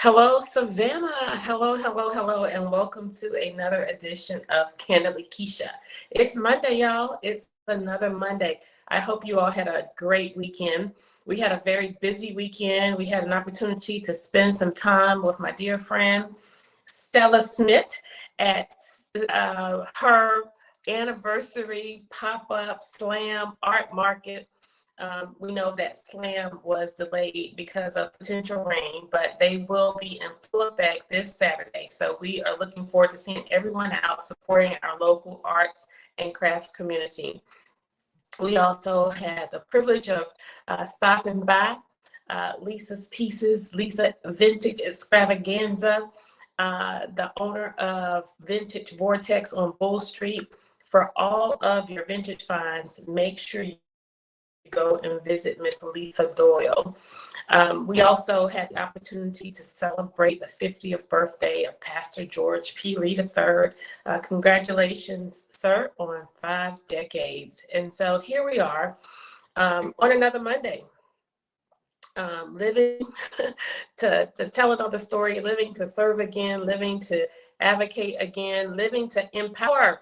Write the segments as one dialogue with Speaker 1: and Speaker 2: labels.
Speaker 1: Hello, Savannah. Hello, hello, hello, and welcome to another edition of Kandily Kesha. It's Monday, y'all. It's another Monday. I hope you all had a great weekend. We had a very busy weekend. We had an opportunity to spend some time with my dear friend, Stella Smith, at her anniversary pop-up slam art market. We know that slam was delayed because of potential rain, but they will be in full effect this Saturday. So we are looking forward to seeing everyone out supporting our local arts and craft community. We also had the privilege of stopping by Lisa's Pieces, Lisa Vintage Extravaganza, the owner of Vintage Vortex on Bull Street. For all of your vintage finds, make sure you go and visit Miss Lisa Doyle. We also had the opportunity to celebrate the 50th birthday of Pastor George P. Lee III. Congratulations, sir, on 5 decades. And so here we are on another Monday, living to tell another story, living to serve again, living to advocate again, living to empower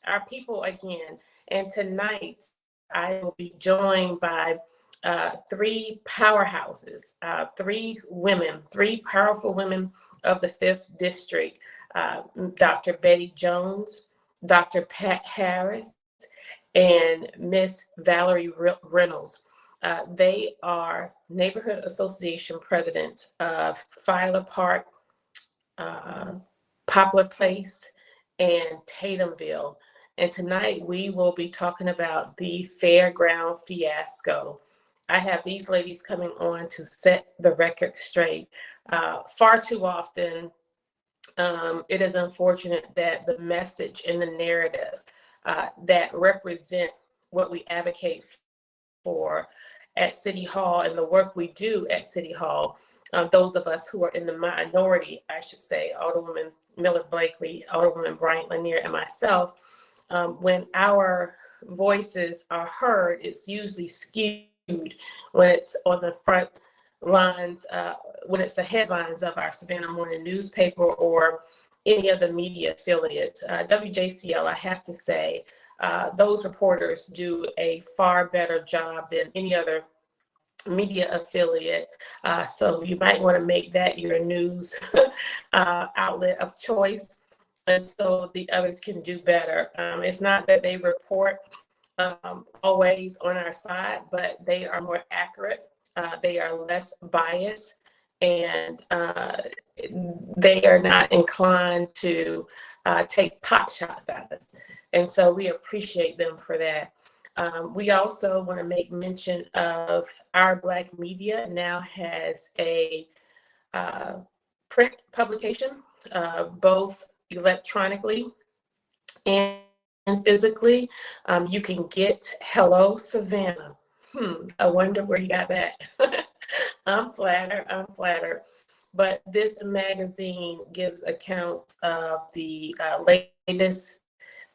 Speaker 1: our people again. And tonight, I will be joined by 3 powerhouses, 3 women, 3 powerful women of the 5th District, Dr. Betty Jones, Dr. Pat Harris, and Miss Valeria Reynolds. They are Neighborhood Association presidents of Filer Park, Poplar Place, and Tatumville. And tonight we will be talking about the Fairground fiasco. I have these ladies coming on to set the record straight. Far too often, it is unfortunate that the message and the narrative that represent what we advocate for at City Hall and the work we do at City Hall, those of us who are in the minority, I should say, Alderwoman Miller Blakely, Alderwoman Bryant Lanier, and myself, when our voices are heard, it's usually skewed when it's on the front lines, when it's the headlines of our Savannah Morning newspaper or any of the media affiliates. WJCL, I have to say, those reporters do a far better job than any other media affiliate. So you might want to make that your news outlet of choice. And so the others can do better. It's not that they report always on our side, but they are more accurate. They are less biased, and they are not inclined to take pot shots at us. And so we appreciate them for that. We also want to make mention of Our Black Media now has a print publication, both electronically and physically. You can get Hello Savannah. I wonder where you got that. I'm flattered. But this magazine gives accounts of the latest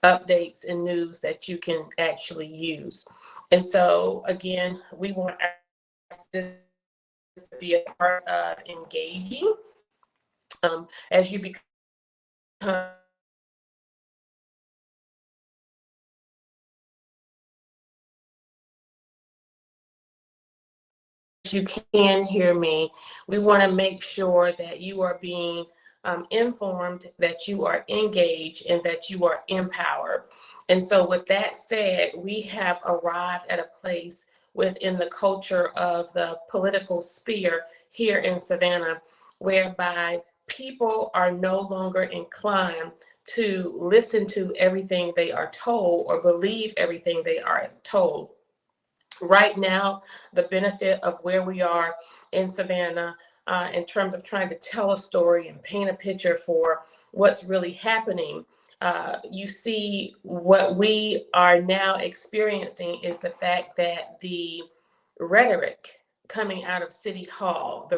Speaker 1: updates and news that you can actually use. And so again, we want this to be a part of engaging as you become you can hear me. We want to make sure that you are being informed, that you are engaged, and that you are empowered. And so with that said, we have arrived at a place within the culture of the political sphere here in Savannah, whereby people are no longer inclined to listen to everything they are told or believe everything they are told. Right now, the benefit of where we are in Savannah in terms of trying to tell a story and paint a picture for what's really happening, you see what we are now experiencing is the fact that the rhetoric coming out of City Hall,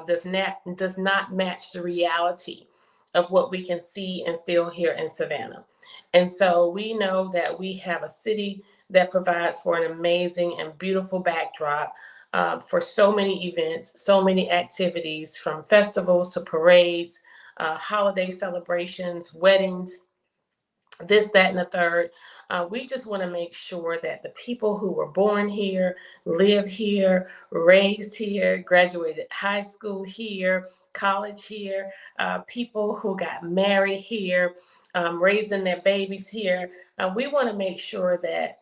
Speaker 1: does not match the reality of what we can see and feel here in Savannah. And so we know that we have a city that provides for an amazing and beautiful backdrop. for so many events, so many activities, from festivals to parades, holiday celebrations, weddings, this, that, and the third. We just want to make sure that the people who were born here, live here, raised here, graduated high school here, college here, people who got married here, raising their babies here, we want to make sure that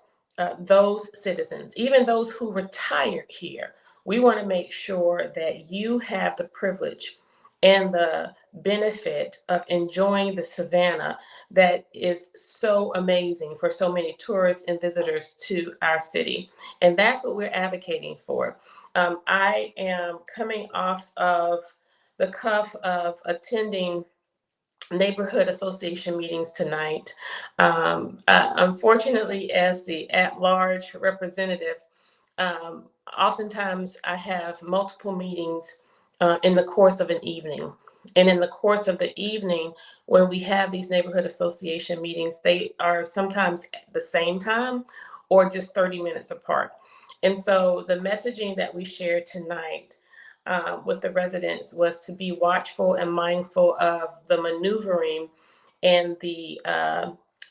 Speaker 1: those citizens, even those who retired here, we want to make sure that you have the privilege and the benefit of enjoying the Savannah that is so amazing for so many tourists and visitors to our city. And that's what we're advocating for. I am coming off of the cuff of attending neighborhood association meetings tonight. Unfortunately, as the at-large representative, oftentimes I have multiple meetings in the course of an evening. And in the course of the evening, when we have these neighborhood association meetings, they are sometimes at the same time or just 30 minutes apart. And so the messaging that we shared tonight with the residents was to be watchful and mindful of the maneuvering and the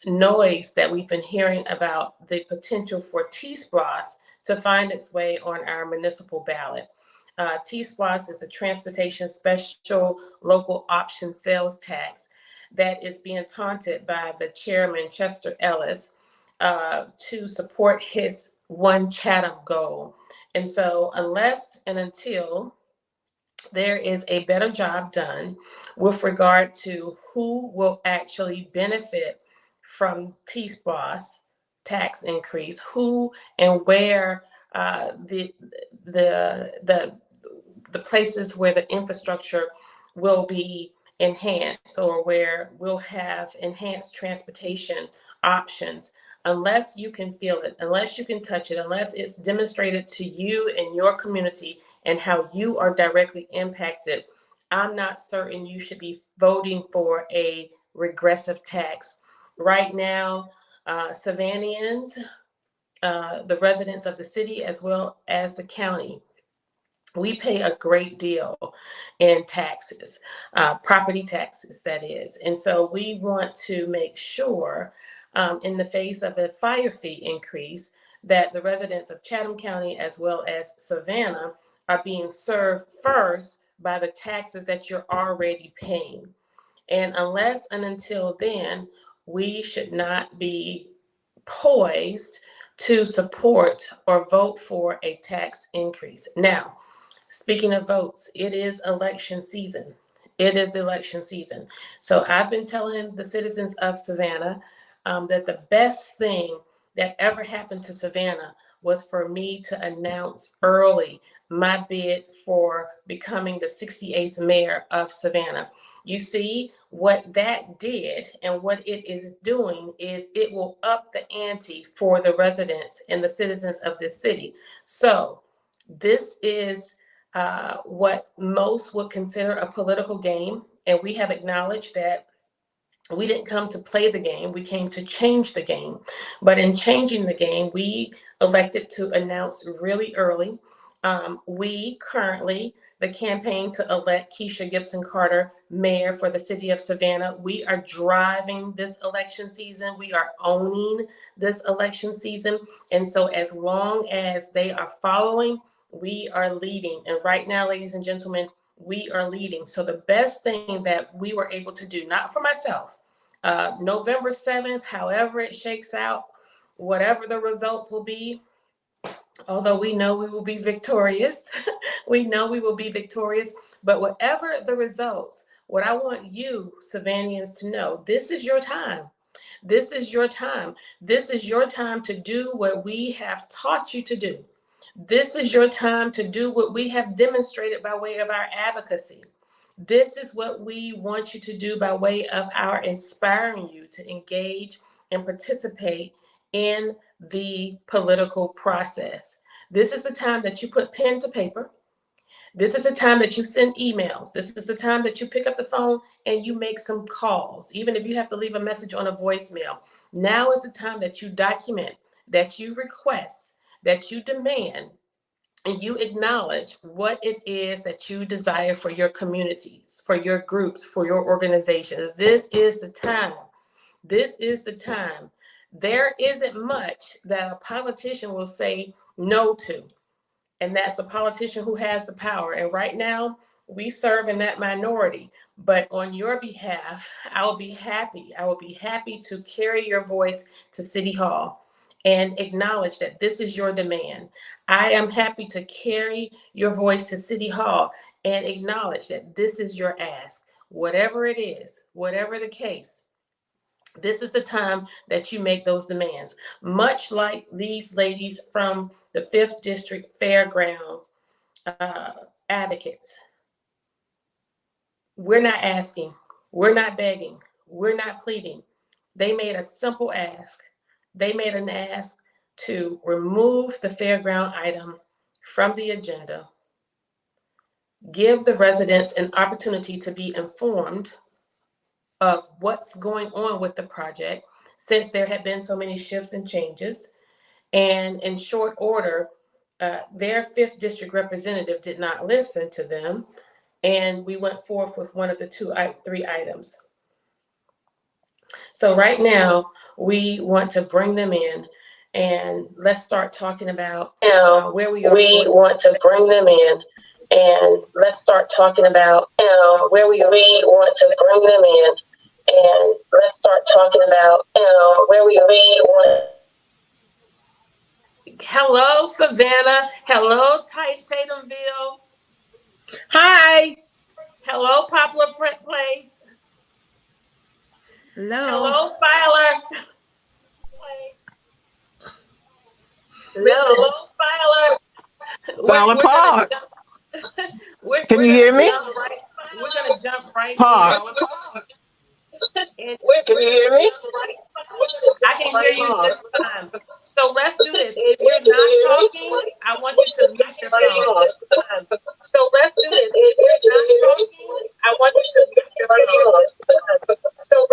Speaker 1: noise that we've been hearing about the potential for T-SPLOS to find its way on our municipal ballot. T-SPLOS is the Transportation Special Local Option Sales Tax that is being taunted by the chairman, Chester Ellis, to support his One Chatham goal. And so unless and until there is a better job done with regard to who will actually benefit from T-SPLOS tax increase, who and where the places where the infrastructure will be enhanced, or where we'll have enhanced transportation options. Unless you can feel it, unless you can touch it, unless it's demonstrated to you and your community and how you are directly impacted, I'm not certain you should be voting for a regressive tax. Right now, Savannahans, the residents of the city as well as the county, we pay a great deal in taxes, property taxes, that is. And so we want to make sure, in the face of a fire fee increase, that the residents of Chatham County as well as Savannah are being served first by the taxes that you're already paying. And unless and until then, we should not be poised to support or vote for a tax increase. Now, speaking of votes, it is election season. It is election season. So I've been telling the citizens of Savannah that the best thing that ever happened to Savannah was for me to announce early my bid for becoming the 68th mayor of Savannah. You see, what that did and what it is doing is it will up the ante for the residents and the citizens of this city. So this is what most would consider a political game. And we have acknowledged that we didn't come to play the game, we came to change the game. But in changing the game, we elected to announce really early. We currently, the campaign to elect Kesha Gibson Carter mayor for the city of Savannah, we are driving this election season. We are owning this election season. And so as long as they are following, we are leading. And right now, ladies and gentlemen, we are leading. So the best thing that we were able to do, not for myself, November 7th, however it shakes out, whatever the results will be, although we know we will be victorious, we know we will be victorious, but whatever the results, what I want you, Savannahans, to know, this is your time. This is your time. This is your time to do what we have taught you to do. This is your time to do what we have demonstrated by way of our advocacy. This is what we want you to do by way of our inspiring you to engage and participate in the political process. This is the time that you put pen to paper. This is the time that you send emails. This is the time that you pick up the phone and you make some calls, even if you have to leave a message on a voicemail. Now is the time that you document, that you request, that you demand and you acknowledge what it is that you desire for your communities, for your groups, for your organizations. This is the time. This is the time. There isn't much that a politician will say no to, and that's a politician who has the power. And right now, we serve in that minority. But on your behalf, I will be happy. I will be happy to carry your voice to City Hall and acknowledge that this is your demand. I am happy to carry your voice to City Hall and acknowledge that this is your ask. Whatever it is, whatever the case, this is the time that you make those demands. Much like these ladies from the 5th District Fairground advocates. We're not asking, we're not begging, we're not pleading. They made a simple ask. They made an ask to remove the fairground item from the agenda, give the residents an opportunity to be informed of what's going on with the project, since there had been so many shifts and changes. And in short order, their 5th District representative did not listen to them, and we went forth with one of the three items. So right now, we want to bring them in, and let's start talking about where we are. We want to bring them in, and let's start talking about where we are. We want to bring them in, and let's start talking about where we are. Hello, Savannah. Hello, Tatumville.
Speaker 2: Hi.
Speaker 1: Hello, Poplar Place.
Speaker 2: Hello.
Speaker 1: Hello, Filer. Hello, Filer.
Speaker 3: Filer Park. Can you hear me?
Speaker 1: We're going to jump right
Speaker 3: Park.
Speaker 1: in.
Speaker 3: Can you hear me?
Speaker 1: I can hear you this time. So let's do this. If you're not talking, I want you to mute your phone. So let's do this. If you're not talking, I want you to mute your phone. So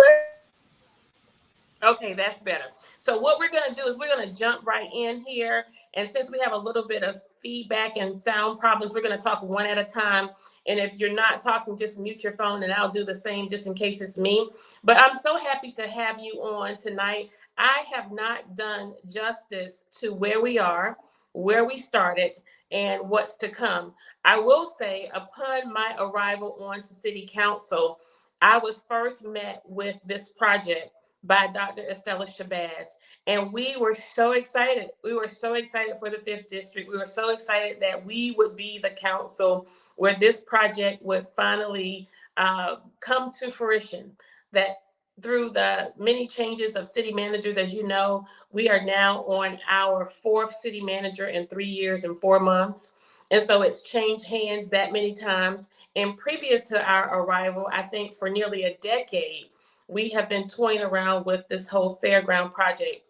Speaker 1: okay, that's better. So what we're going to do is we're going to jump right in here. And since we have a little bit of feedback and sound problems, we're going to talk one at a time. And if you're not talking, just mute your phone, and I'll do the same just in case it's me. But I'm so happy to have you on tonight. I have not done justice to where we are, where we started, and what's to come. I will say, upon my arrival onto City Council, I was first met with this project by Dr. Estella Shabazz. And we were so excited. We were so excited for the 5th District. We were so excited that we would be the council where this project would finally come to fruition. That through the many changes of city managers, as you know, we are now on our 4th city manager in 3 years and 4 months. And so it's changed hands that many times. And previous to our arrival, I think for nearly a decade, we have been toying around with this whole fairground project.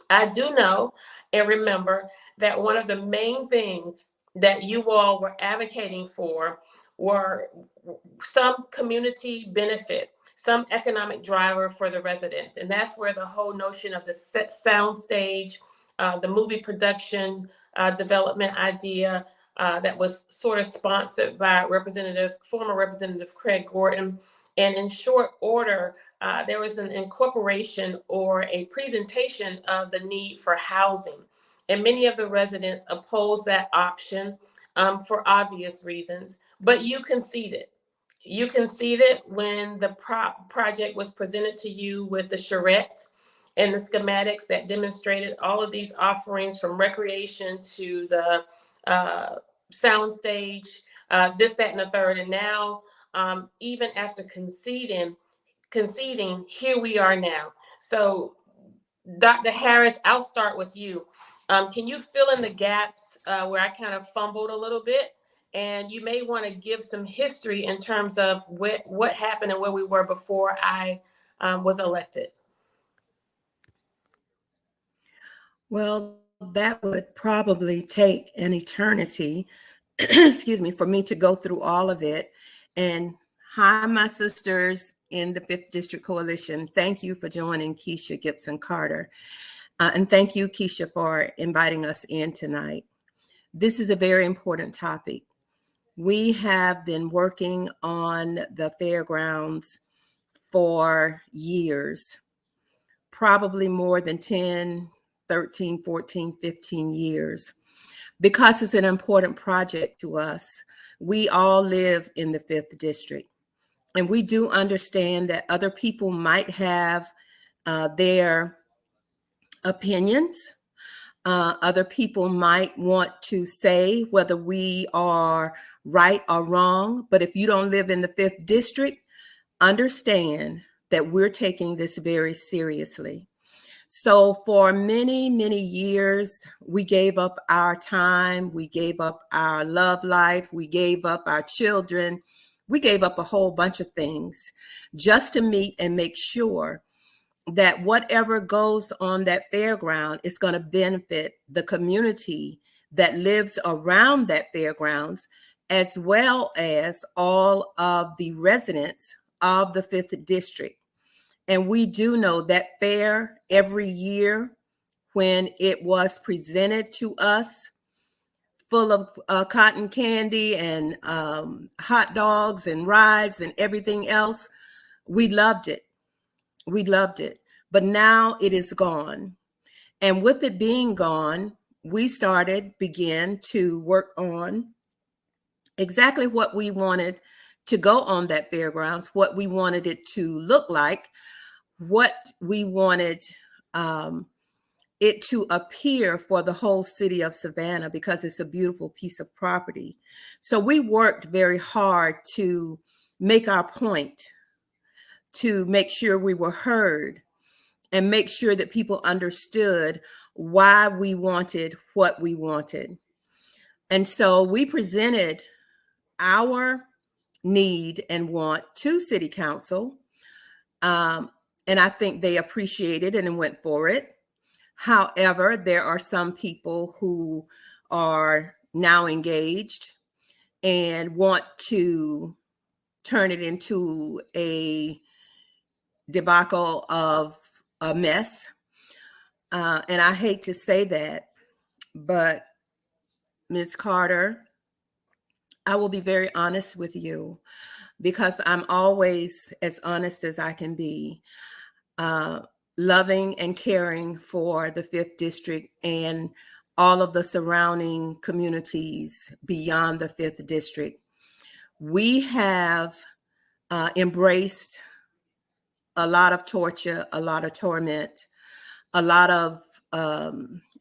Speaker 1: I do know and remember that one of the main things that you all were advocating for were some community benefit, some economic driver for the residents. And that's where the whole notion of the sound stage, the movie production development idea that was sort of sponsored by former Representative Craig Gordon. And in short order, there was an incorporation or a presentation of the need for housing. And many of the residents opposed that option for obvious reasons, but you conceded. You conceded when the project was presented to you with the charrettes and the schematics that demonstrated all of these offerings, from recreation to the sound stage, this, that, and the third. And now, even after conceding, here we are now. So, Dr. Harris, I'll start with you. Can you fill in the gaps where I kind of fumbled a little bit? And you may want to give some history in terms of what happened and where we were before I was elected.
Speaker 2: Well, that would probably take an eternity, excuse me, for me to go through all of it. And hi, my sisters in the 5th District Coalition. Thank you for joining Kesha Gibson Carter. And thank you, Kesha, for inviting us in tonight. This is a very important topic. We have been working on the fairgrounds for years, probably more than 10, 13, 14, 15 years, because it's an important project to us. We all live in the 5th District, and we do understand that other people might have their opinions. Other people might want to say whether we are right or wrong, but if you don't live in the 5th District, understand that we're taking this very seriously. So for many, many years, we gave up our time, we gave up our love life, we gave up our children, we gave up a whole bunch of things just to meet and make sure that whatever goes on that fairground is going to benefit the community that lives around that fairgrounds, as well as all of the residents of the 5th District. And we do know that fair every year, when it was presented to us, full of cotton candy and hot dogs and rides and everything else, we loved it. We loved it. But now it is gone. And with it being gone, we began to work on exactly what we wanted to go on that fairgrounds, what we wanted it to look like, what we wanted it to appear for the whole city of Savannah, because it's a beautiful piece of property. So we worked very hard to make our point, to make sure we were heard, and make sure that people understood why we wanted what we wanted. And so we presented our need and want to City Council. And I think they appreciated it and went for it. However, there are some people who are now engaged and want to turn it into a debacle of a mess. And I hate to say that, but Ms. Carter, I will be very honest with you, because I'm always as honest as I can be, loving and caring for the 5th District and all of the surrounding communities beyond the 5th District. We have embraced a lot of torture, a lot of torment, a lot of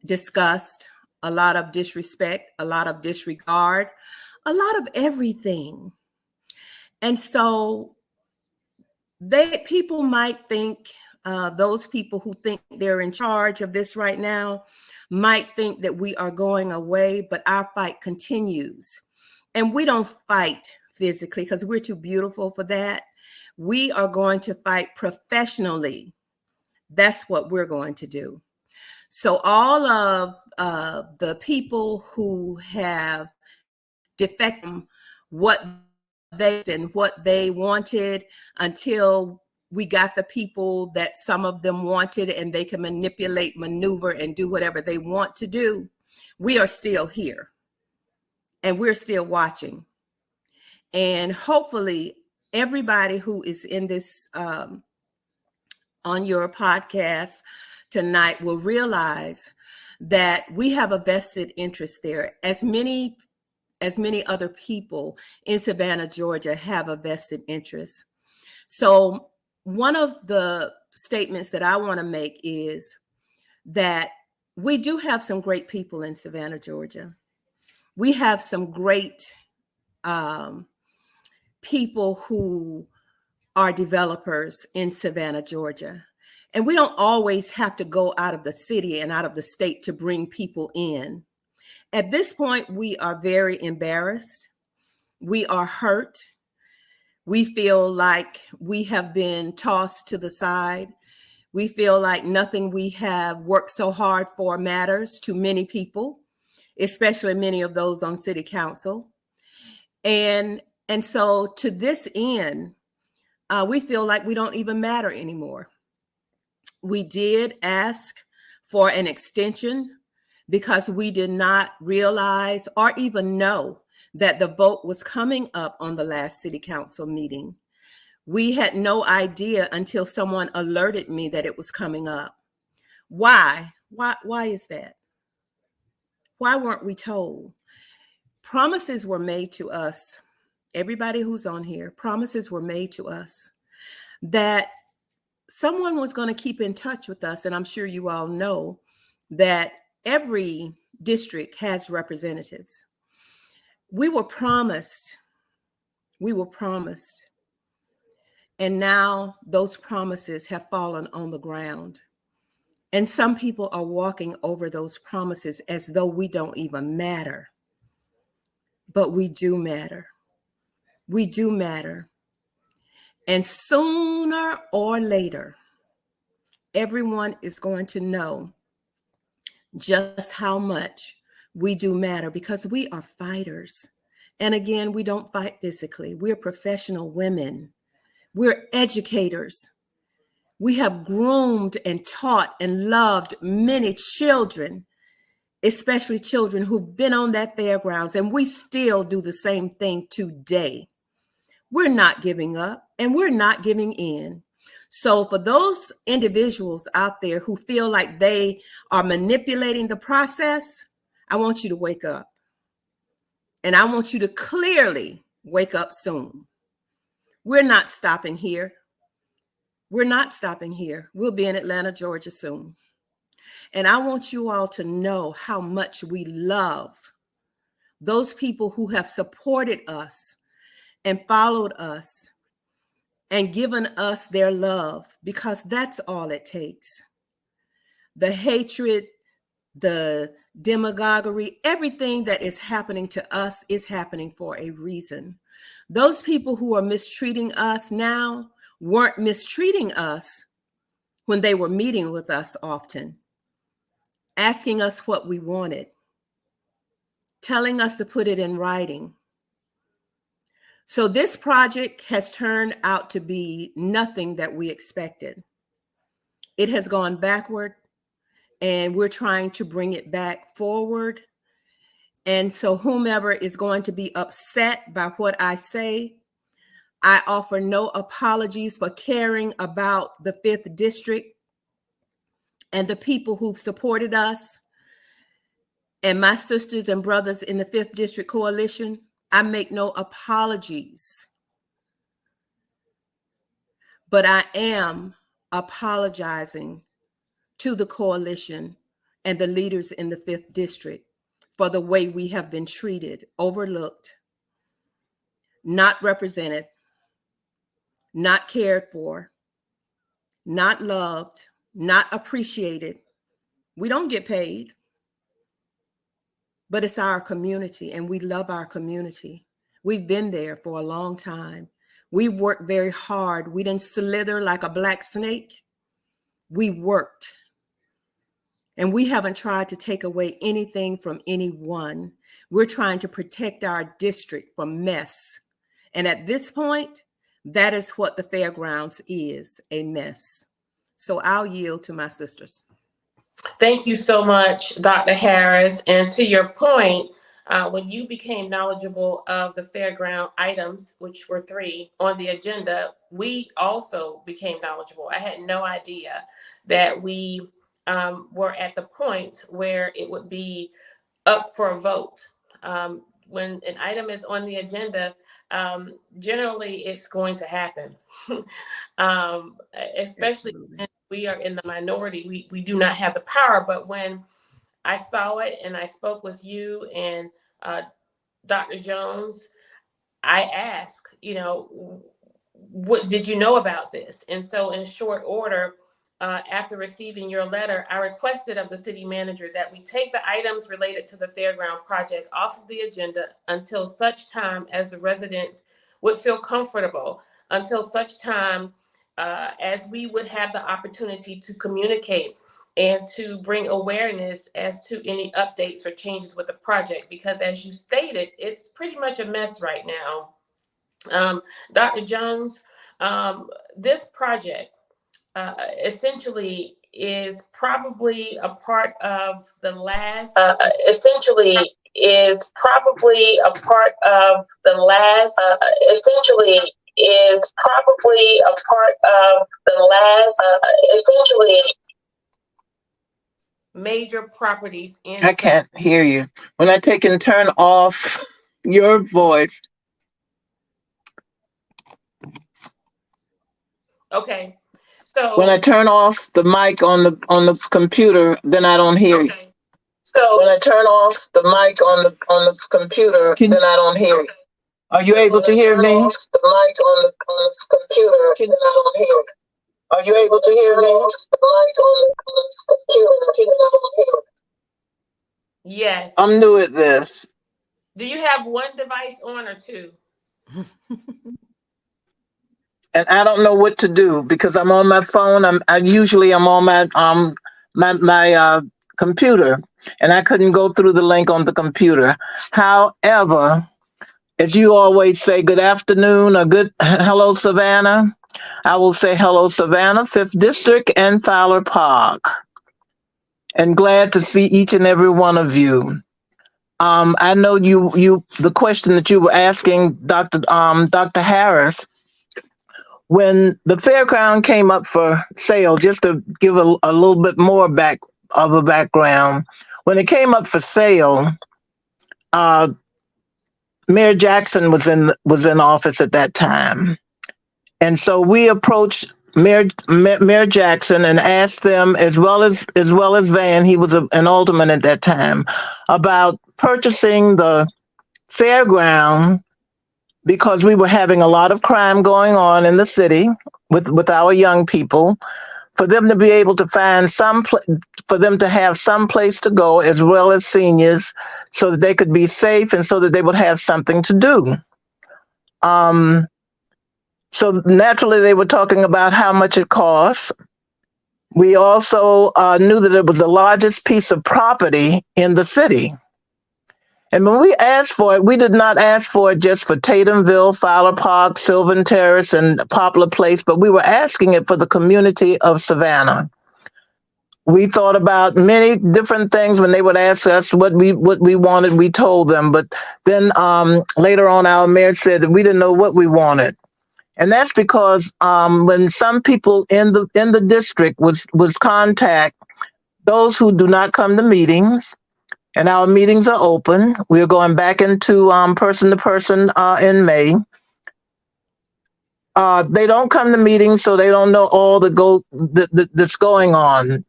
Speaker 2: disgust, a lot of disrespect, a lot of disregard, a lot of everything. And so people might think, those people who think they're in charge of this right now might think that we are going away, but our fight continues. And we don't fight physically because we're too beautiful for that. We are going to fight professionally. That's what we're going to do. So all of the people who have defected what they wanted until we got the people that some of them wanted, and they can manipulate, maneuver, and do whatever they want to do, we are still here and we're still watching. And hopefully everybody who is in this on your podcast tonight will realize that we have a vested interest there, as many other people in Savannah, Georgia have a vested interest. So one of the statements that I want to make is that we do have some great people in Savannah, Georgia. We have some great people who are developers in Savannah, Georgia. And we don't always have to go out of the city and out of the state to bring people in. At this point, we are very embarrassed. We are hurt. We feel like we have been tossed to the side. We feel like nothing we have worked so hard for matters to many people, especially many of those on City Council. And so to this end, we feel like we don't even matter anymore. We did ask for an extension because we did not realize or even know that the vote was coming up on the last city council meeting. We had no idea until someone alerted me that it was coming up. Why? Why is that? Why weren't we told? Promises were made to us. Everybody who's on here, promises were made to us that someone was going to keep in touch with us. And I'm sure you all know that every district has representatives. We were promised. And now those promises have fallen on the ground. And some people are walking over those promises as though we don't even matter. But we do matter. We do matter. And sooner or later, everyone is going to know just how much we do matter, because we are fighters. And again, we don't fight physically. We're professional women. We're educators. We have groomed and taught and loved many children, especially children who've been on that fairgrounds, and we still do the same thing today. We're not giving up and we're not giving in. So for those individuals out there who feel like they are manipulating the process, I want you to wake up. And I want you to clearly wake up soon. We're not stopping here. We're not stopping here. We'll be in Atlanta, Georgia soon. And I want you all to know how much we love those people who have supported us and followed us and given us their love, because that's all it takes. The hatred, the demagoguery, everything that is happening to us is happening for a reason. Those people who are mistreating us now weren't mistreating us when they were meeting with us often, asking us what we wanted, telling us to put it in writing. So this project has turned out to be nothing that we expected. It has gone backward, and we're trying to bring it back forward. And so whomever is going to be upset by what I say, I offer no apologies for caring about the 5th District and the people who've supported us and my sisters and brothers in the 5th District Coalition. I make no apologies, but I am apologizing to the coalition and the leaders in the 5th District for the way we have been treated, overlooked, not represented, not cared for, not loved, not appreciated. We don't get paid, but it's our community and we love our community. We've been there for a long time. We've worked very hard. We didn't slither like a black snake. We worked. And we haven't tried to take away anything from anyone. We're trying to protect our district from mess. And at this point, that is what the Fairgrounds is, a mess. So I'll yield to my sisters.
Speaker 1: Thank you so much, Dr. Harris. And to your point, when you became knowledgeable of the fairground items, which were 3 on the agenda, we also became knowledgeable. I had no idea that we were at the point where it would be up for a vote. When an item is on the agenda, generally it's going to happen, especially when we are in the minority. We do not have the power. But when I saw it and I spoke with you and Dr. Jones, I asked, what did you know about this? And so in short order, after receiving your letter, I requested of the city manager that we take the items related to the fairground project off of the agenda until such time as the residents would feel comfortable, until such time as we would have the opportunity to communicate and to bring awareness as to any updates or changes with the project. Because as you stated, it's pretty much a mess right now. Dr. Jones, this project, essentially, is probably a part of the last.
Speaker 3: Essentially is probably a part of the last. Essentially is probably a part of the last. Essentially.
Speaker 1: Major properties in.
Speaker 3: I can't hear you. When I take and turn off your voice.
Speaker 1: Okay. So
Speaker 3: when I turn off the mic on the computer, then I don't hear you. So when I turn off the mic on the computer, then I don't hear you. Are you able to hear me? The mic on the computer, then I don't hear you. Are you able to hear me? The mic on the computer, then I don't hear you.
Speaker 1: Yes.
Speaker 3: I'm new at this.
Speaker 1: Do you have one device on or two?
Speaker 3: And I don't know what to do because I'm on my phone. I'm on my computer, and I couldn't go through the link on the computer. However, as you always say, good afternoon or good hello, Savannah. I will say hello, Savannah, 5th District and Fowler Park. And glad to see each and every one of you. I know the question that you were asking, Dr. Harris, when the fairground came up for sale, just to give a little bit more background, when it came up for sale, Mayor Jackson was in office at that time. And so we approached Mayor Jackson and asked them, as well as Van, he was an alderman at that time, about purchasing the fairground because we were having a lot of crime going on in the city with our young people, for them to be able to find for them to have some place to go, as well as seniors, so that they could be safe and so that they would have something to do. So naturally, they were talking about how much it costs. We also knew that it was the largest piece of property in the city. And when we asked for it, we did not ask for it just for Tatumville, Fowler Park, Sylvan Terrace, and Poplar Place, but we were asking it for the community of Savannah. We thought about many different things when they would ask us what we wanted. We told them, but then later on, our mayor said that we didn't know what we wanted. And that's because when some people in the district was contact those who do not come to meetings, and our meetings are open. We're going back into person to person in May. They don't come to meetings, so they don't know all that's going on.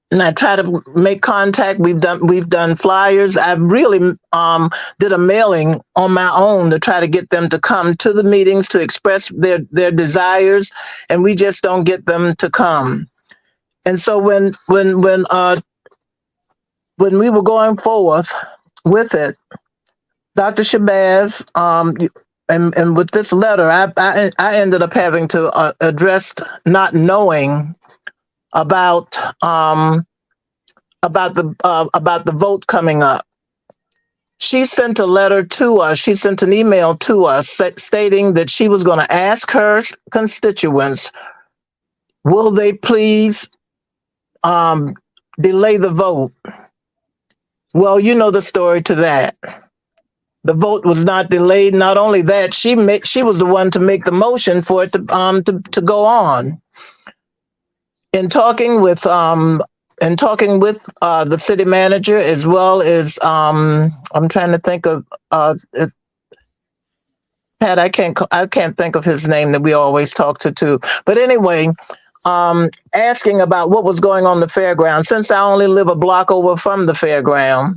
Speaker 3: And I try to make contact. We've done flyers. I really did a mailing on my own to try to get them to come to the meetings to express their desires, and we just don't get them to come. And so when we were going forth with it, Dr. Shabazz, and with this letter, I ended up having to address not knowing about the vote coming up. She sent a letter to us. She sent an email to us stating that she was going to ask her constituents, will they please delay the vote? Well, you know the story to that. The vote was not delayed. Not only that, she was the one to make the motion for it to go on. In talking with the city manager, as well as I'm trying to think of Pat. I can't think of his name that we always talk to. But anyway, asking about what was going on the fairground, since I only live a block over from the fairground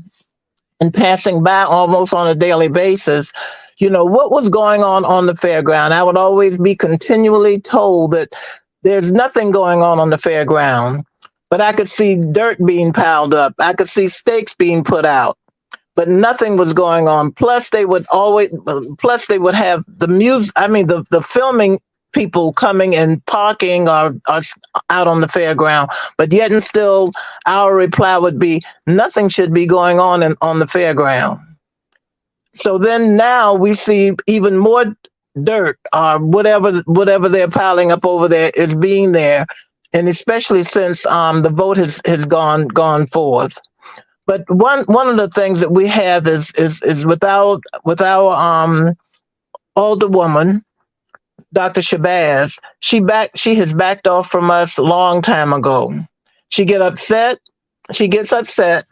Speaker 3: and passing by almost on a daily basis, what was going on the fairground. I would always be continually told that there's nothing going on the fairground, but I could see dirt being piled up. I could see stakes being put out, but nothing was going on. Plus they would have the music. I mean, the filming people coming and parking or out on the fairground, but yet and still our reply would be nothing should be going on on the fairground. So then now we see even more dirt or whatever they're piling up over there is being there. and especially since the vote has gone forth. But one of the things that we have is with our alderwoman, Dr. Shabazz, she has backed off from us a long time ago. She gets upset,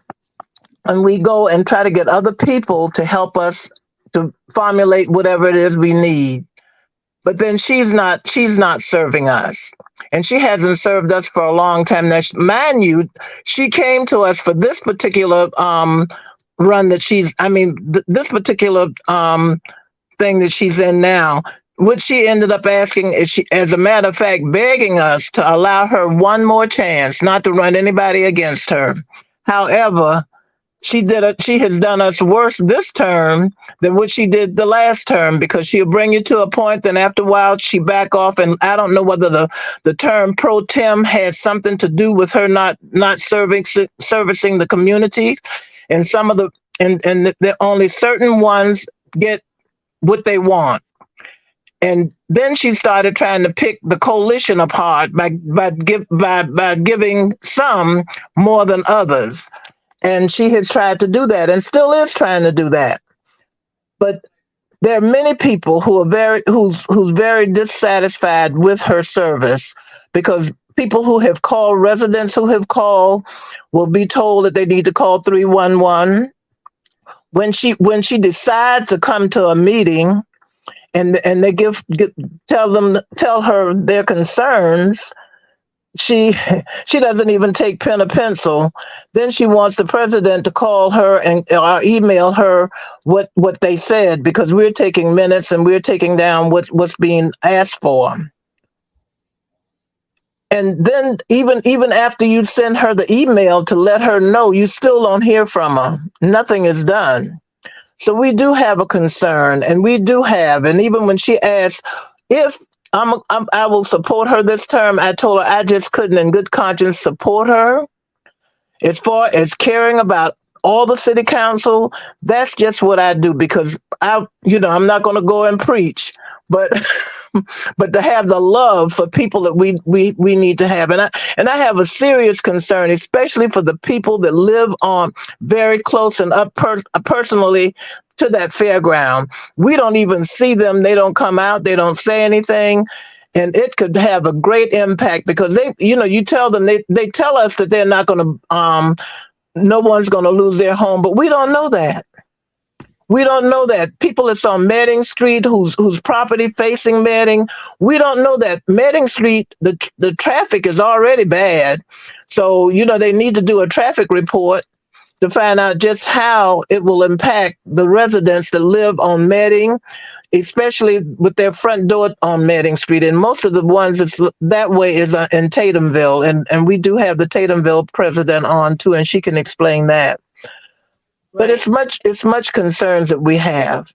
Speaker 3: and we go and try to get other people to help us to formulate whatever it is we need. But then she's not serving us, and she hasn't served us for a long time now. Mind you, she came to us for this particular run that this particular thing that she's in now. What she ended up asking is, as a matter of fact, begging us to allow her one more chance, not to run anybody against her. However, she has done us worse this term than what she did the last term, because she'll bring you to a point, then after a while she back off. And I don't know whether the term pro tem has something to do with her not servicing the community. And some of the only certain ones get what they want. And then she started trying to pick the coalition apart by giving some more than others. And she has tried to do that and still is trying to do that. But there are many people who are who's very dissatisfied with her service, because people who have called, residents who have called, will be told that they need to call 311. When she decides to come to a meeting and they tell her their concerns, she doesn't even take pen or pencil. Then she wants the president to call her or email her what they said, because we're taking minutes and we're taking down what's being asked for. And then even after you send her the email to let her know, you still don't hear from her. Nothing is done. So we do have a concern, and and even when she asked if I will support her this term, I told her I just couldn't in good conscience support her. As far as caring about all the city council, that's just what I do, because I'm not going to go and preach, but but to have the love for people that we need to have. And I have a serious concern, especially for the people that live on very close and up personally to that fairground. We don't even see them. They don't come out. They don't say anything. And it could have a great impact, because you tell them, they tell us that they're not going to, no one's going to lose their home, but we don't know that. We don't know that. People that's on Medding Street, whose property facing Medding, we don't know that Medding Street, the traffic is already bad. So, they need to do a traffic report to find out just how it will impact the residents that live on Medding, especially with their front door on Medding Street. And most of the ones that way is in Tatumville. And we do have the Tatumville president on too, and she can explain that. But it's much concerns that we have,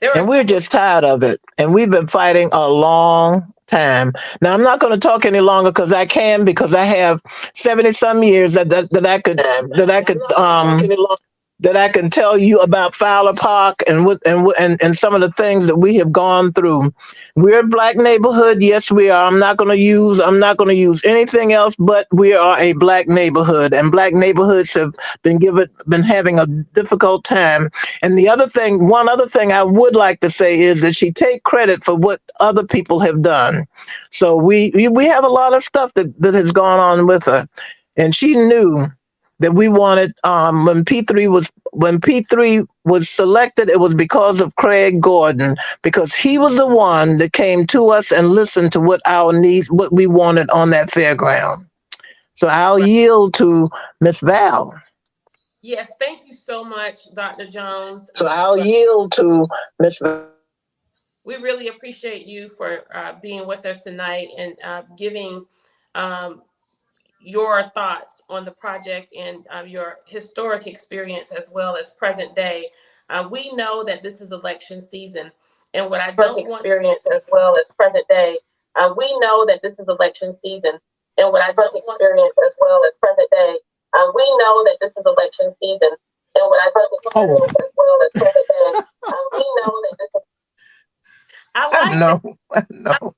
Speaker 3: and we're just tired of it. And we've been fighting a long time. Now, I'm not going to talk any longer because I have 70 some years that I can tell you about Fowler Park and some of the things that we have gone through. We're a Black neighborhood. Yes, we are. I'm not going to use anything else, but we are a Black neighborhood, and Black neighborhoods have been having a difficult time. And one other thing I would like to say is that she take credit for what other people have done. So we have a lot of stuff that has gone on with her, and she knew that we wanted, when P3 was selected, it was because of Craig Gordon, because he was the one that came to us and listened to what our needs, what we wanted on that fairground. So I'll yield to Miss Val.
Speaker 1: Yes, thank you so much, Dr. Jones.
Speaker 3: So I'll yield to Miss Val.
Speaker 1: We really appreciate you for being with us tonight and giving your thoughts on the project and your historic experience as well as present day. We know that this is election season, and what I don't want experience as well as present day. We know that this is election season, and what I don't experience as well as present day. We know that this is election season, and what I don't experience as well as present day. We know that this is. I know.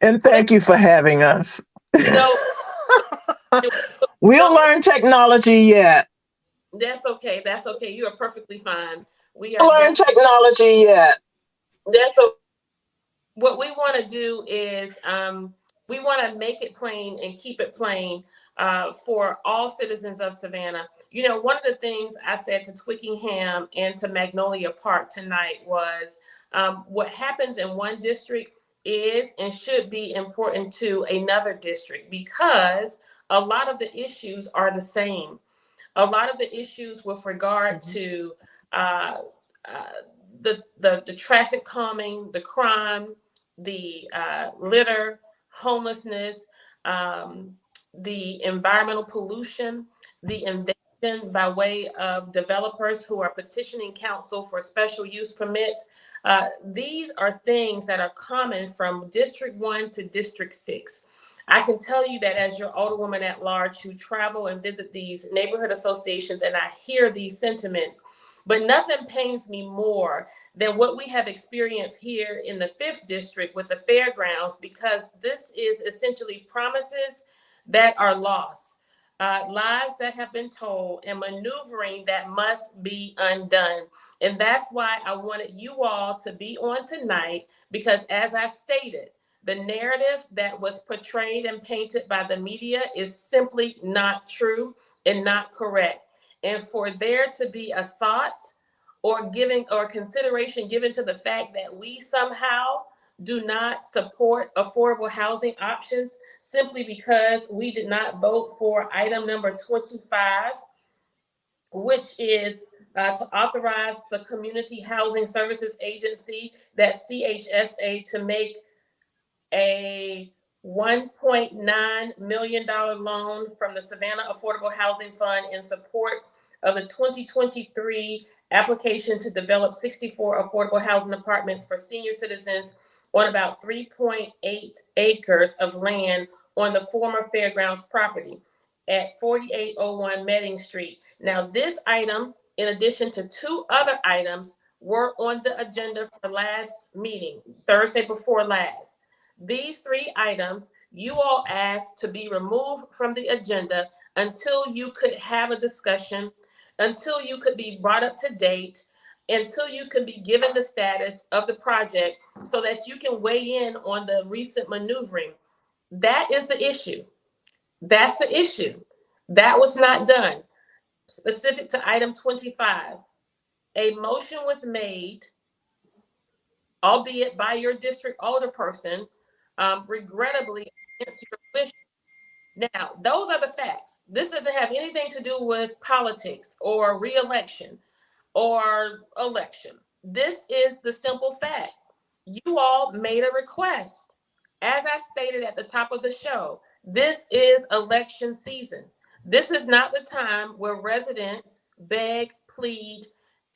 Speaker 1: And thank you for having us. No,
Speaker 3: We'll learn technology yet.
Speaker 1: that's okay. That's okay. You are perfectly fine. We are
Speaker 3: We'll learn
Speaker 1: definitely,
Speaker 3: technology yet.
Speaker 1: that's what we want to do is we want to make it plain and keep it plain for all citizens of Savannah. You know, one of the things I said to Twickenham and to Magnolia Park tonight was what happens in one district is and should be important to another district because a lot of the issues are the same. A lot of the issues with regard to uh, uh, the traffic calming, the crime, the litter, homelessness, um, the environmental pollution, the invasion by way of developers who are petitioning council for special use permits. These are things that are common from District 1 to District 6. I can tell you that as your alderwoman at large who travel and visit these neighborhood associations and I hear these sentiments, but nothing pains me more than what we have experienced here in the 5th district with the fairgrounds, because this is essentially promises that are lost, lies that have been told, and maneuvering that must be undone. And that's why I wanted you all to be on tonight, because as I stated, the narrative that was portrayed and painted by the media is simply not true and not correct. And for there to be a thought or giving or consideration given to the fact that we somehow do not support affordable housing options simply because we did not vote for item number 25, which is to authorize the Community Housing Services Agency, that CHSA, to make a $1.9 million loan from the Savannah Affordable Housing Fund in support of the 2023 application to develop 64 affordable housing apartments for senior citizens on about 3.8 acres of land on the former Fairgrounds property at 4801 Medding Street. Now, this item, in addition to 2 other items, were on the agenda for last meeting, Thursday before last. These 3 items you all asked to be removed from the agenda until you could have a discussion, until you could be brought up to date, until you could be given the status of the project so that you can weigh in on the recent maneuvering. That is the issue. That's the issue. That was not done. Specific to item 25, a motion was made, albeit by your district alderperson, regrettably against your wish. Now, those are the facts. This doesn't have anything to do with politics or re-election or election. This is the simple fact. You all made a request. As I stated at the top of the show, this is election season. This is not the time where residents beg, plead,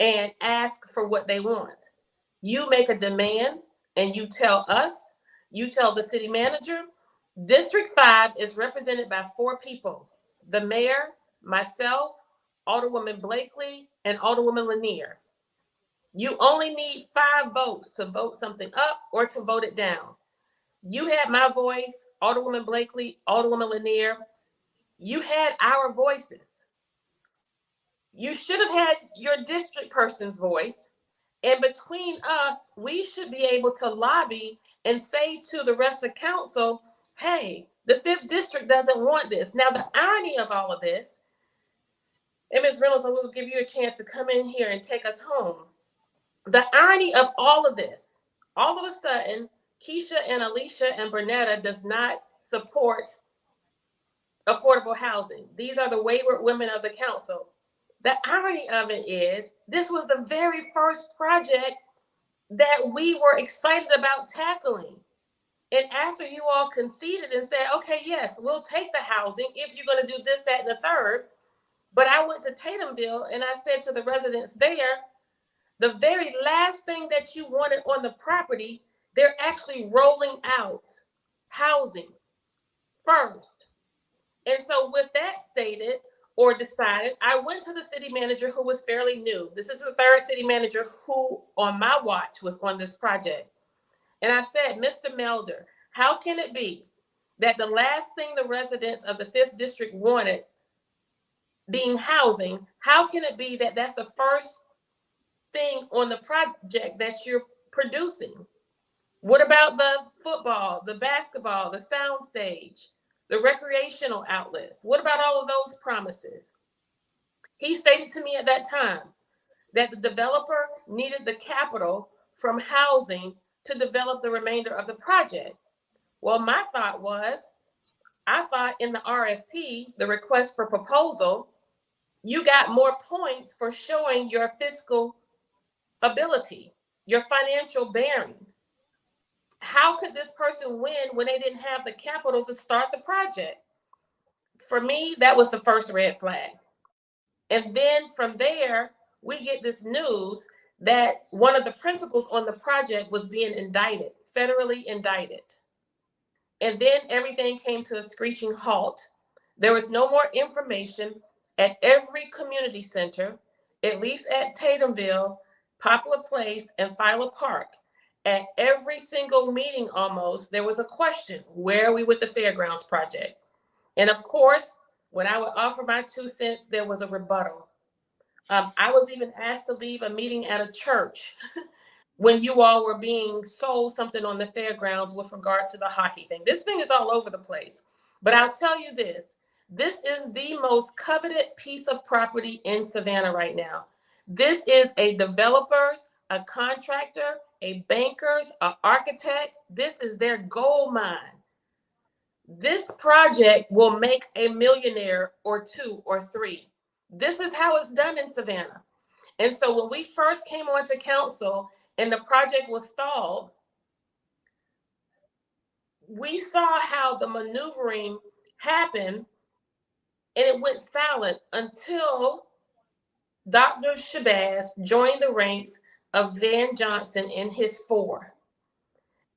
Speaker 1: and ask for what they want. You make a demand and you tell us, you tell the city manager. District 5 is represented by 4 people: the mayor, myself, Alderwoman Blakely, and Alderwoman Lanier. You only need 5 votes to vote something up or to vote it down. You had my voice, Alderwoman Blakely, Alderwoman Lanier. You had our voices. You should have had your district person's voice. And between us, we should be able to lobby and say to the rest of council, hey, the 5th district doesn't want this. Now, the irony of all of this, and Ms. Reynolds, I will give you a chance to come in here and take us home. The irony of all of this, all of a sudden, Kesha and Alicia and Bernetta does not support affordable housing. These are the wayward women of the council. The irony of it is, this was the very first project that we were excited about tackling. And after you all conceded and said, okay, yes, we'll take the housing if you're going to do this, that, and the third. But I went to Tatumville and I said to the residents there, the very last thing that you wanted on the property, they're actually rolling out housing first. And so with that stated or decided, I went to the city manager, who was fairly new. This is the 3rd city manager who on my watch was on this project. And I said, Mr. Melder, how can it be that the last thing the residents of the 5th District wanted being housing, how can it be that that's the first thing on the project that you're producing? What about the football, the basketball, the sound stage, the recreational outlets? What about all of those promises? He stated to me at that time that the developer needed the capital from housing to develop the remainder of the project. Well, my thought was, I thought in the RFP, the request for proposal, you got more points for showing your fiscal ability, your financial bearing. How could this person win when they didn't have the capital to start the project? For me, that was the first red flag. And then from there, we get this news that one of the principals on the project was being indicted, federally indicted. And then everything came to a screeching halt. There was no more information at every community center, at least at Tatumville, Poplar Place, and Philo Park. At every single meeting almost, there was a question, where are we with the Fairgrounds project? And of course, when I would offer my 2 cents, there was a rebuttal. I was even asked to leave a meeting at a church when you all were being sold something on the fairgrounds with regard to the hockey thing. This thing is all over the place. But I'll tell you this is the most coveted piece of property in Savannah right now. This is a developer's, a contractor, a banker's, an architect's. This is their gold mine. This project will make a millionaire or 2 or 3. This is how it's done in Savannah. And so when we first came onto council and the project was stalled, we saw how the maneuvering happened, and it went silent until Dr. Shabazz joined the ranks of Van Johnson and his 4.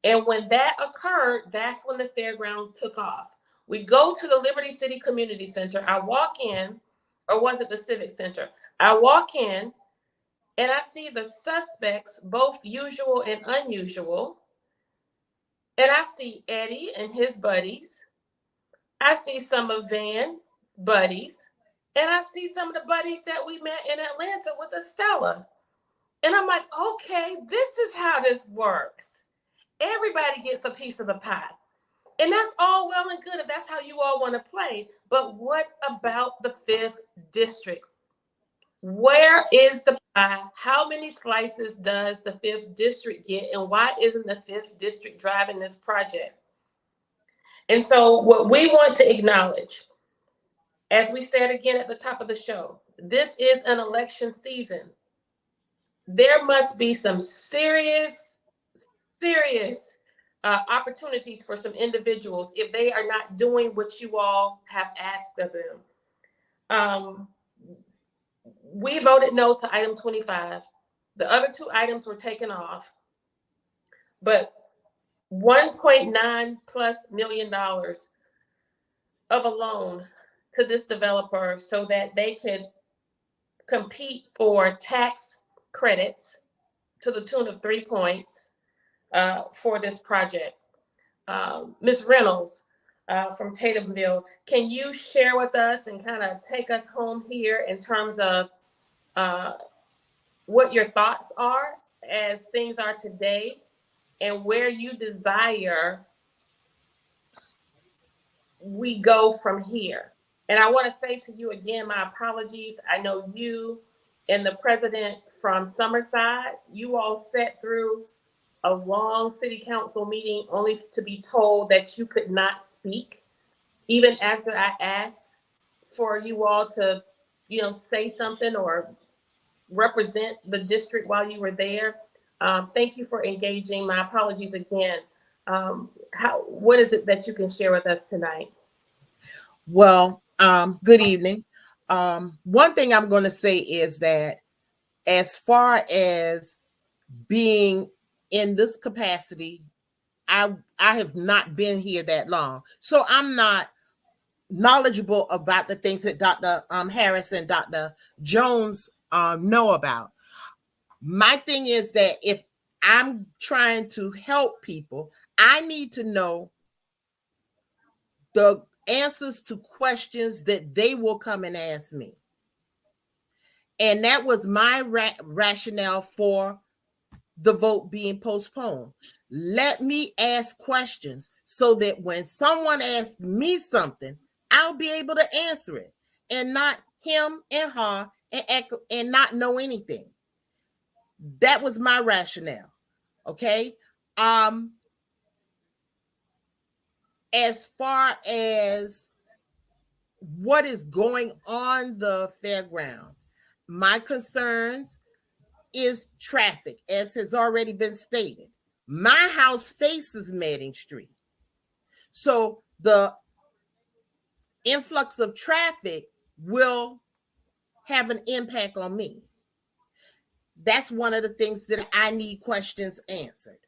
Speaker 1: And when that occurred, that's when the fairground took off. We go to the Liberty City Community Center. I walk in, or was it the Civic Center? I walk in and I see the suspects, both usual and unusual. And I see Eddie and his buddies. I see some of Van's buddies. And I see some of the buddies that we met in Atlanta with Estella. And I'm like, okay, this is how this works. Everybody gets a piece of the pie. And that's all well and good if that's how you all want to play. But what about the 5th District? Where is the pie? How many slices does the 5th District get? And why isn't the 5th District driving this project? And so what we want to acknowledge, as we said again at the top of the show, this is an election season. There must be some serious opportunities for some individuals if they are not doing what you all have asked of them. We voted no to item 25. The other 2 items were taken off, but $1.9+ million of a loan to this developer so that they could compete for tax credits to the tune of 3 points for this project. Ms. Reynolds from Tatumville, can you share with us and kind of take us home here in terms of what your thoughts are as things are today and where you desire we go from here? And I want to say to you again, my apologies. I know you and the president from Summerside, you all sat through a long city council meeting only to be told that you could not speak, even after I asked for you all to, say something or represent the district while you were there. Thank you for engaging. My apologies again. What is it that you can share with us tonight?
Speaker 4: Well, good evening. One thing I'm going to say is that as far as being in this capacity, I have not been here that long. So I'm not knowledgeable about the things that Dr. Harris and Dr. Jones know about. My thing is that if I'm trying to help people, I need to know the answers to questions that they will come and ask me. And that was my rationale for the vote being postponed. Let me ask questions so that when someone asks me something, I'll be able to answer it and not him and her and not know anything. That was my rationale. Okay. As far as what is going on the fairground, my concerns is traffic, as has already been stated. My house faces Manning Street. So the influx of traffic will have an impact on me. That's one of the things that I need questions answered.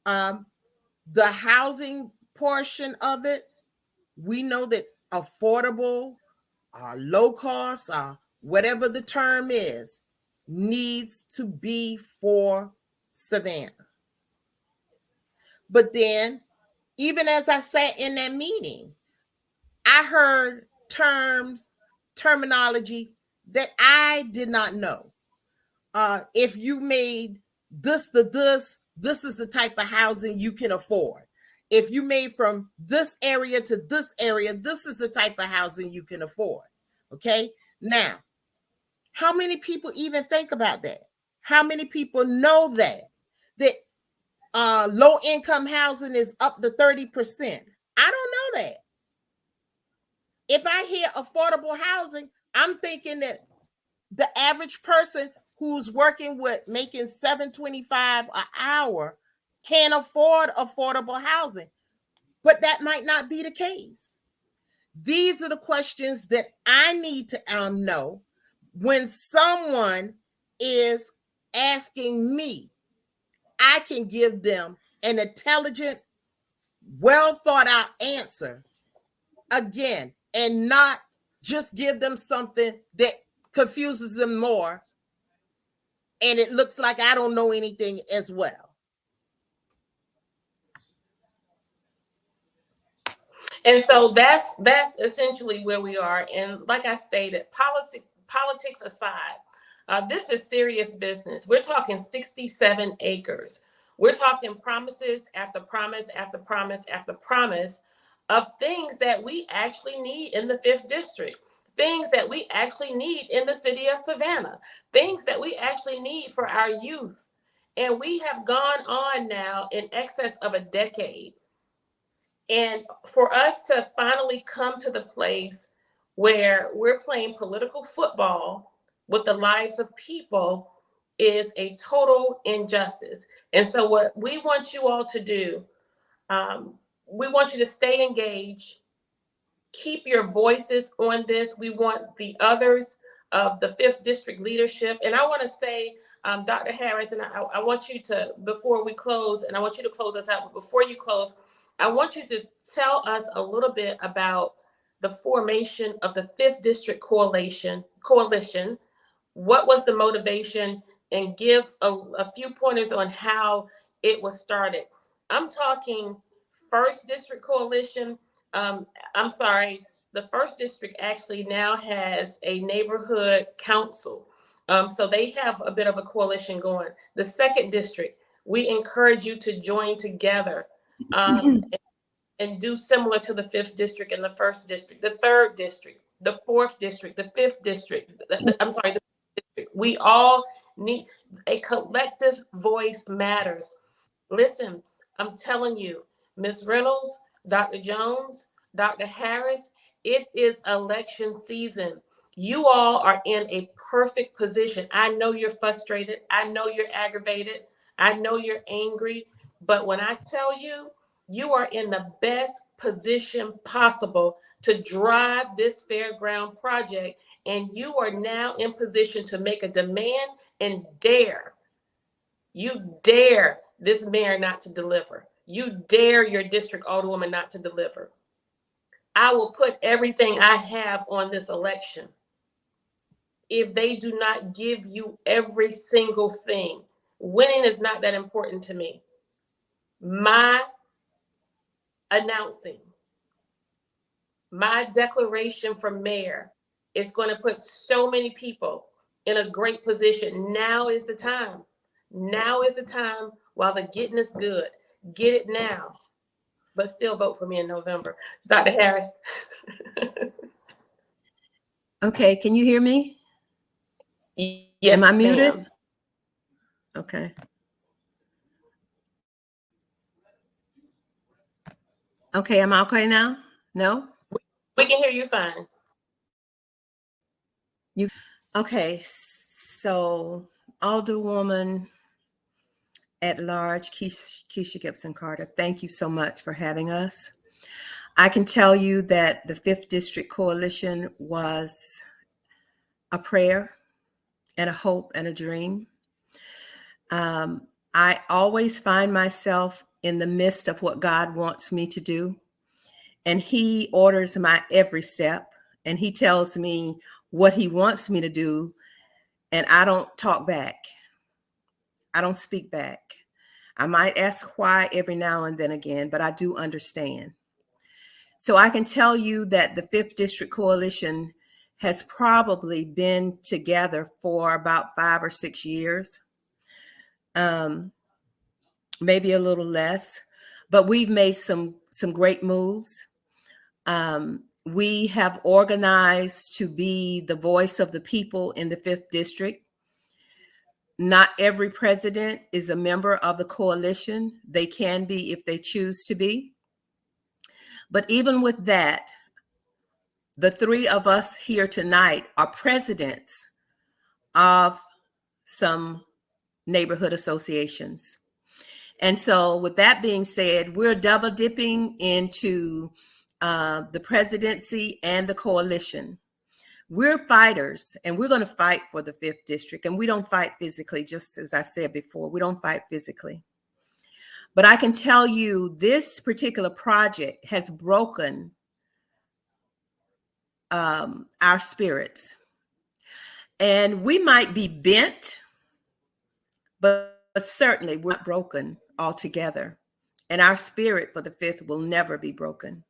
Speaker 4: The housing portion of it, we know that affordable, low cost, whatever the term is, needs to be for Savannah. But then, even as I sat in that meeting, I heard terminology that I did not know. If you made this is the type of housing you can afford. If you made from this area to this area, this is the type of housing you can afford. Okay. Now, how many people even think about that? How many people know that low income housing is up to 30%? I don't know that. If I hear affordable housing, I'm thinking that the average person who's working with making $7.25 an hour can afford affordable housing, but that might not be the case. These are the questions that I need to know when someone is asking me. I can give them an intelligent, well thought out answer again, and not just give them something that confuses them more and it looks like I don't know anything as well.
Speaker 1: And so that's essentially where we are. And like I stated, politics aside, this is serious business. We're talking 67 acres. We're talking promises after promise after promise after promise of things that we actually need in the 5th district, things that we actually need in the city of Savannah, things that we actually need for our youth. And we have gone on now in excess of a decade. And for us to finally come to the place where we're playing political football with the lives of people is a total injustice. And so what we want you all to do, we want you to stay engaged, keep your voices on this. We want the others of the 5th district leadership. And I want to say, Dr. Harris, and I want you to, before we close, and I want you to close us out, but before you close, I want you to tell us a little bit about the formation of the 5th District Coalition. What was the motivation, and give a few pointers on how it was started. I'm talking 1st District Coalition. I'm sorry, the 1st District actually now has a neighborhood council. So they have a bit of a coalition going. The 2nd District, we encourage you to join together. And do similar to the 5th district and the 1st district, the 3rd district, the 4th district, the 5th district. The 5th district. We all need a collective voice matters. Listen, I'm telling you, Ms. Reynolds, Dr. Jones, Dr. Harris, it is election season. You all are in a perfect position. I know you're frustrated. I know you're aggravated. I know you're angry. But when I tell you, you are in the best position possible to drive this fairground project. And you are now in position to make a demand and dare this mayor not to deliver. You dare your district alderwoman not to deliver. I will put everything I have on this election if they do not give you every single thing. Winning is not that important to me. My announcing My declaration for mayor is going to put so many people in a great position. Now is the time. Now is the time while the getting is good. Get it now, but still vote for me in November. Dr. Harris.
Speaker 2: Okay, can you hear me?
Speaker 1: Yes,
Speaker 2: Am I muted?
Speaker 1: ma'am.
Speaker 2: Okay. Okay, am I okay now? No?
Speaker 1: We can hear you fine.
Speaker 2: Okay, so Alderwoman at large, Keisha Gibson Carter, thank you so much for having us. I can tell you that the 5th District Coalition was a prayer and a hope and a dream. I always find myself in the midst of what God wants me to do, and He orders my every step, and He tells me what He wants me to do, and I don't talk back. I don't speak back. I might ask why every now and then again, but I do understand. So I can tell you that the 5th District Coalition has probably been together for about 5 or 6 years, maybe a little less, but we've made some great moves. We have organized to be the voice of the people in the 5th District. Not every president is a member of the coalition. They can be if they choose to be. But even with that, the 3 of us here tonight are presidents of some neighborhood associations. And so with that being said, we're double dipping into the presidency and the coalition. We're fighters, and we're going to fight for the 5th District. And we don't fight physically, just as I said before, we don't fight physically. But I can tell you this particular project has broken our spirits. And we might be bent, but certainly we're not broken altogether. And our spirit for the 5th will never be broken.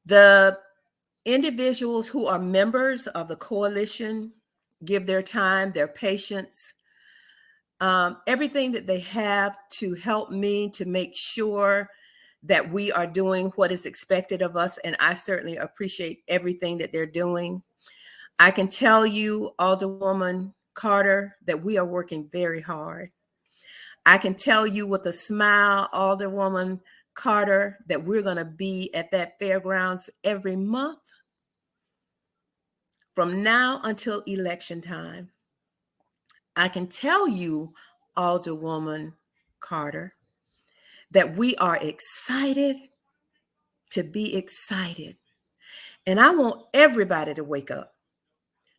Speaker 2: The individuals who are members of the coalition give their time, their patience, everything that they have to help me to make sure that we are doing what is expected of us. And I certainly appreciate everything that they're doing. I can tell you, Alderwoman Carter, that we are working very hard. I can tell you with a smile, Alderwoman Carter, that we're going to be at that Fairgrounds every month from now until election time. I can tell you, Alderwoman Carter, that we are excited to be excited. And I want everybody to wake up.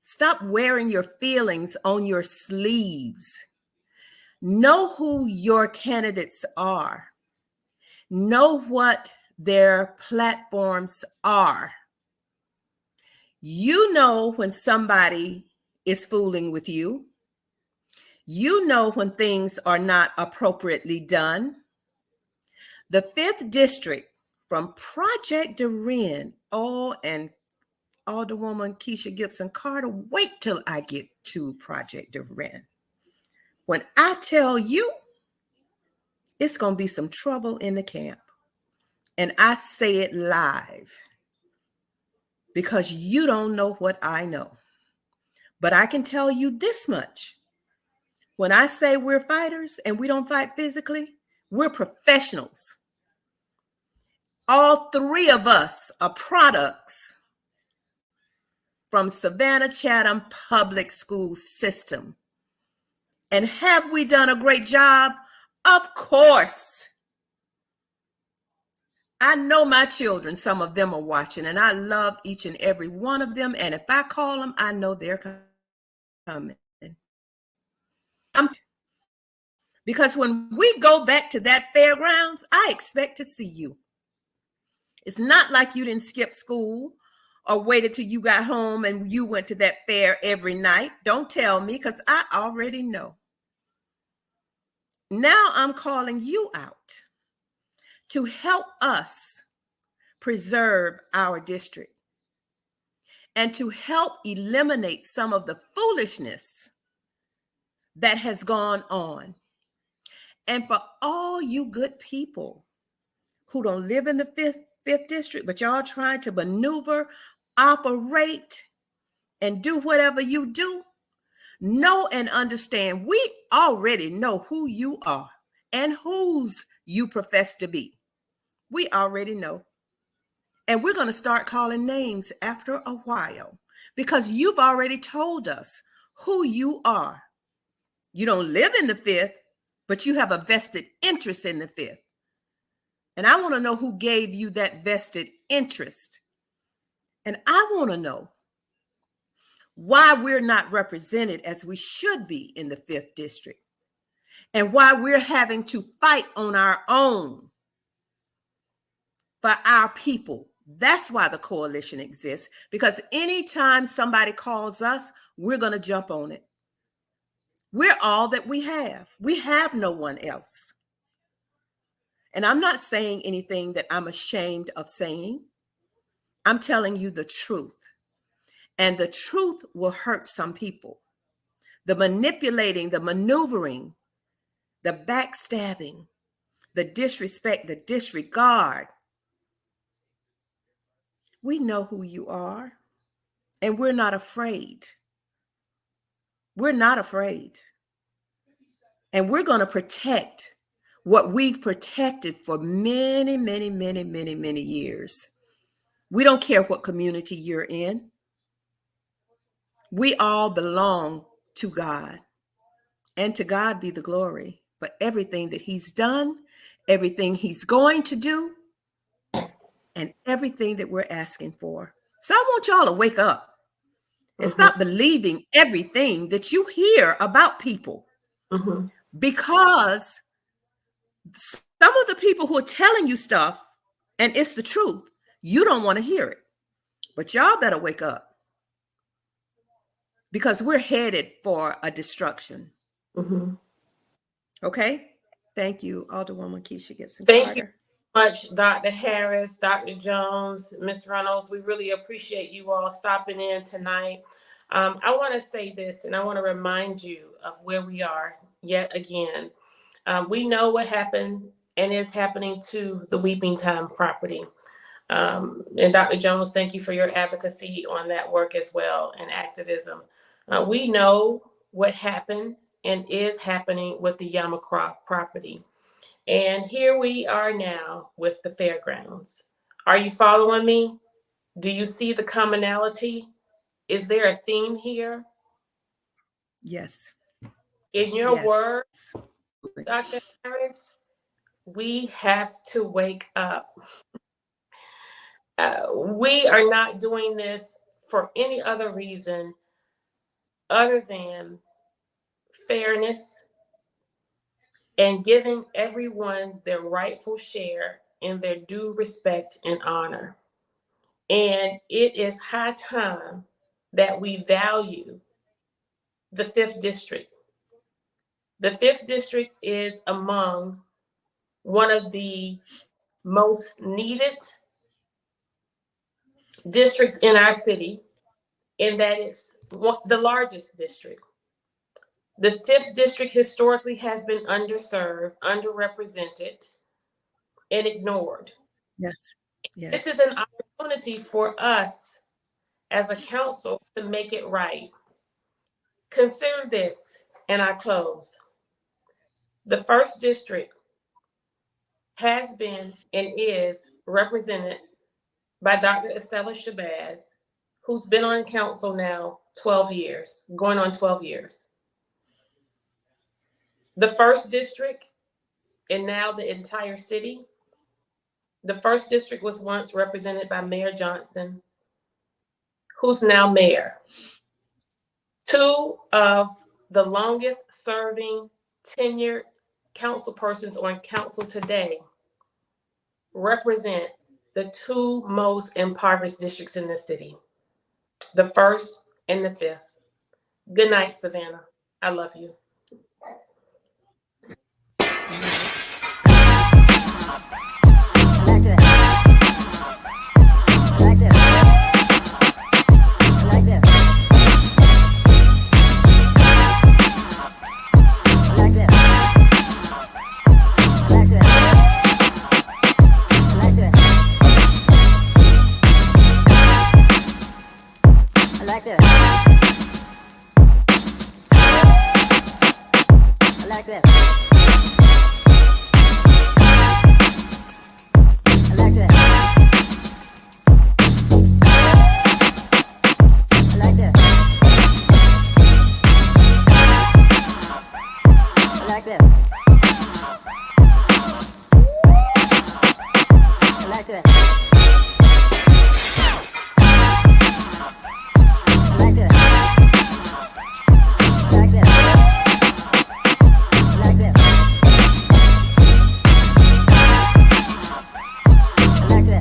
Speaker 2: Stop wearing your feelings on your sleeves. Know who your candidates are. Know what their platforms are. You know when somebody is fooling with you. You know when things are not appropriately done. The 5th District, from Project Duran, and Alderwoman Keisha Gibson Carter, wait till I get to Project Duran. When I tell you, it's going to be some trouble in the camp. And I say it live because you don't know what I know. But I can tell you this much. When I say we're fighters and we don't fight physically, we're professionals. All 3 of us are products from Savannah Chatham Public School System. And have we done a great job? Of course. I know my children, some of them are watching, and I love each and every one of them. And if I call them, I know they're coming. Because when we go back to that Fairgrounds, I expect to see you. It's not like you didn't skip school or waited till you got home and you went to that fair every night. Don't tell me, because I already know. Now I'm calling you out to help us preserve our district and to help eliminate some of the foolishness that has gone on. And for all you good people who don't live in the fifth district, but y'all trying to maneuver, operate, and do whatever you do, know and understand we already know who you are and whose you profess to be. We already know. And we're going to start calling names after a while because you've already told us who you are. You don't live in the fifth, but you have a vested interest in the fifth. And I want to know who gave you that vested interest. And I want to know why we're not represented as we should be in the fifth district and why we're having to fight on our own for our people. That's why the coalition exists, because anytime somebody calls us, we're going to jump on it. We're all that we have. We have no one else. And I'm not saying anything that I'm ashamed of saying. I'm telling you the truth. And the truth will hurt some people. The manipulating, the maneuvering, the backstabbing, the disrespect, the disregard. We know who you are, and we're not afraid. We're not afraid. And we're going to protect what we've protected for many, many, many, many, many years. We don't care what community you're in. We all belong to God. And to God be the glory for everything that he's done, everything he's going to do, and everything that we're asking for. So I want y'all to wake up and stop believing everything that you hear about people. Because some of the people who are telling you stuff, and it's the truth, you don't want to hear it. But y'all better wake up. Because we're headed for a destruction. Okay? Thank you, Alderwoman Kesha Gibson Carter.
Speaker 1: Thank you much, Dr. Harris, Dr. Jones, Ms. Reynolds. We really appreciate you all stopping in tonight. I want to say this, and I want to remind you of where we are yet again. We know what happened and is happening to the Weeping Time property. And Dr. Jones, thank you for your advocacy on that work as well and activism. We know what happened and is happening with the Yamacraw property. And here we are now with the Fairgrounds. Are you following me? Do you see the commonality? Is there a theme here?
Speaker 2: Yes.
Speaker 1: In your words, Dr. Harris, we have to wake up. We are not doing this for any other reason other than fairness and giving everyone their rightful share in their due respect and honor. And it is high time that we value the 5th district. The 5th district is among one of the most needed districts in our city, in that it's the largest district. The 5th district historically has been underserved, underrepresented, and ignored.
Speaker 2: Yes.
Speaker 1: This is an opportunity for us as a council to make it right. Consider this, and I close. The 1st district has been and is represented by Dr. Estella Shabazz, who's been on council now 12 years, going on 12 years. The 1st district, and now the entire city, the 1st district was once represented by Mayor Johnson, who's now mayor. 2 of the longest serving tenured council persons on council today represent the 2 most impoverished districts in the city, the 1st and the 5th. Good night, Savannah. I love you.
Speaker 5: like this. I like this. I like this. I like this. I like this. I like this.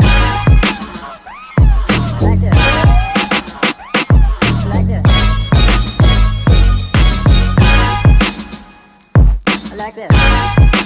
Speaker 5: I like this. I like this. I like this.